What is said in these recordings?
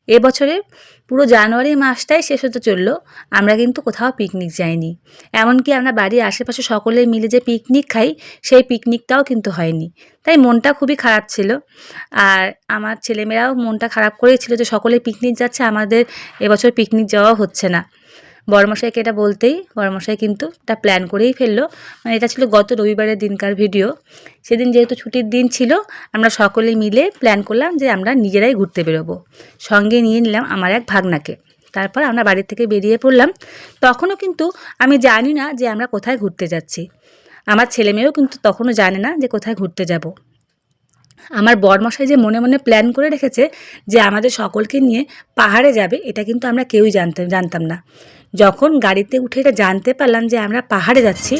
এবছরে পুরো জানুয়ারি মাসটাই শেষ হতে চলল, আমরা কিন্তু কোথাও পিকনিক যাইনি। এমনকি আমরা বাড়ির আশেপাশে সকলে মিলে যে পিকনিক খাই, সেই পিকনিকটাও কিন্তু হয়নি। তাই মনটা খুবই খারাপ ছিল। আর আমার ছেলেমেয়েরাও মনটা খারাপ করেই ছিল যে সকলে পিকনিক যাচ্ছে, আমাদের এবছর পিকনিক যাওয়াও হচ্ছে না। বড়মশাইকে এটা বলতেই বড়মশাই কিন্তু এটা প্ল্যান করেই ফেললো। মানে এটা ছিল গত রবিবারের দিনকার ভিডিও। সেদিন যেহেতু ছুটির দিন ছিল, আমরা সকলে মিলে প্ল্যান করলাম যে আমরা নিজেরাই ঘুরতে বেরোবো। সঙ্গে নিয়ে নিলাম আমার এক ভাগনাকে। তারপর আমরা বাড়ি থেকে বেরিয়ে পড়লাম। তখনও কিন্তু আমি জানি না যে আমরা কোথায় ঘুরতে যাচ্ছি। আমার ছেলেমেয়েও কিন্তু তখনও জানে না যে কোথায় ঘুরতে যাব। আমার বরমশাই যে মনে মনে প্ল্যান করে রেখেছে যে আমাদের সকলকে নিয়ে পাহাড়ে যাবে, এটা কিন্তু আমরা কেউই জানতাম না। যখন গাড়িতে উঠে এটা জানতে পারলাম যে আমরা পাহাড়ে যাচ্ছি,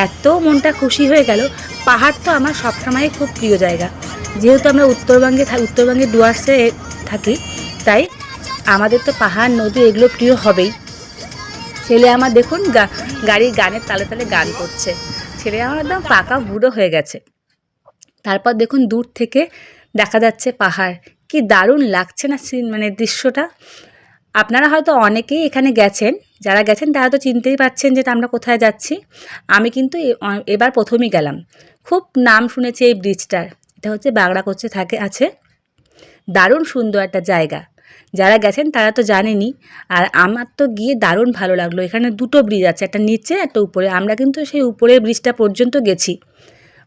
এত মনটা খুশি হয়ে গেল। পাহাড় তো আমার সবসময় খুব প্রিয় জায়গা। যেহেতু আমরা উত্তরবঙ্গে ডুয়ার্সে থাকি, তাই আমাদের তো পাহাড় নদী এগুলো প্রিয় হবেই। ছেলে আমার দেখুন গাড়ির গানের তালে তালে গান করছে। ছেলে আমার একদম পাকা বুড়ো হয়ে গেছে। তারপর দেখুন দূর থেকে দেখা যাচ্ছে পাহাড়। কি দারুণ লাগছে না মানে দৃশ্যটা। আপনারা হয়তো অনেকেই এখানে গেছেন। যারা গেছেন তারা তো চিনতেই পারছেন যে আমরা কোথায় যাচ্ছি। আমি কিন্তু এবার প্রথমই গেলাম। খুব নাম শুনেছি এই ব্রিজটার। এটা হচ্ছে বাগড়াকোচে আছে। দারুণ সুন্দর একটা জায়গা। যারা গেছেন তারা তো জানেনই। আর আমার তো গিয়ে দারুণ ভালো লাগলো। এখানে দুটো ব্রিজ আছে, একটা নিচে একটা উপরে। আমরা কিন্তু সেই উপরের ব্রিজটা পর্যন্ত গেছি।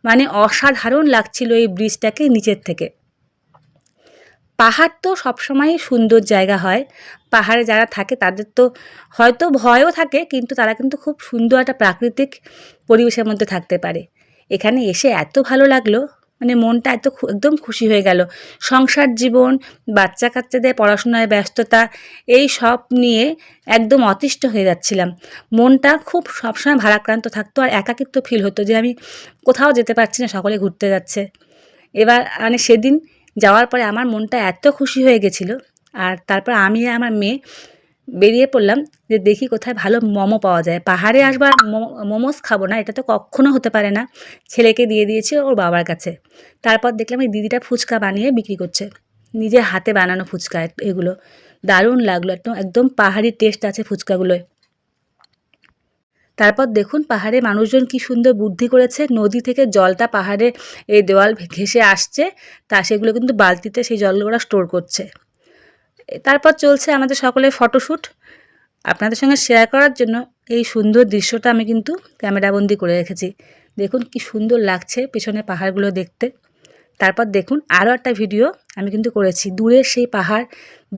মানে অসাধারণ লাগছিল এই ব্রিজটাকে নিচের থেকে। পাহাড় তো সবসময়ই সুন্দর জায়গা হয়। পাহাড়ে যারা থাকে তাদের তো হয়তো ভয়ও থাকে, কিন্তু তারা কিন্তু খুব সুন্দর একটা প্রাকৃতিক পরিবেশের মধ্যে থাকতে পারে। এখানে এসে এত ভালো লাগলো, মানে মনটা একদম খুশি হয়ে গেল। সংসার জীবন, বাচ্চা কাচ্চাদের পড়াশোনায় ব্যস্ততা, এই সব নিয়ে একদম অতিষ্ঠ হয়ে যাচ্ছিলাম। মনটা খুব সবসময় ভারাক্রান্ত থাকতো আর একাকিত্ব ফিল হতো যে আমি কোথাও যেতে পারছি না, সকলে ঘুরতে যাচ্ছে। এবার মানে সেদিন যাওয়ার পরে আমার মনটা এত খুশি হয়ে গেছিলো। আর তারপর আমি আর আমার মেয়ে বেরিয়ে পড়লাম যে দেখি কোথায় ভালো মোমো পাওয়া যায়। পাহাড়ে আসবো আর মোমোস খাবো না, এটা তো কখনো হতে পারে না। ছেলেকে দিয়ে দিয়েছি ওর বাবার কাছে। তারপর দেখলাম এই দিদিটা ফুচকা বানিয়ে বিক্রি করছে, নিজের হাতে বানানো ফুচকা এগুলো। দারুণ লাগলো, একদম পাহাড়ি টেস্ট আছে ফুচকাগুলোয়। তারপর দেখুন পাহাড়ে মানুষজন কি সুন্দর বুদ্ধি করেছে, নদী থেকে জলটা পাহাড়ে এই দেওয়াল ঘেঁষে আসছে, তা সেগুলো কিন্তু বালতিতে সেই জলগুলো ওরা স্টোর করছে। তারপর চলছে আমাদের সকলের ফটোশ্যুট। আপনাদের সঙ্গে শেয়ার করার জন্য এই সুন্দর দৃশ্যটা আমি কিন্তু ক্যামেরাবন্দি করে রেখেছি। দেখুন কি সুন্দর লাগছে পেছনে পাহাড়গুলো দেখতে। তারপর দেখুন আরও একটা ভিডিও আমি কিন্তু করেছি, দূরের সেই পাহাড়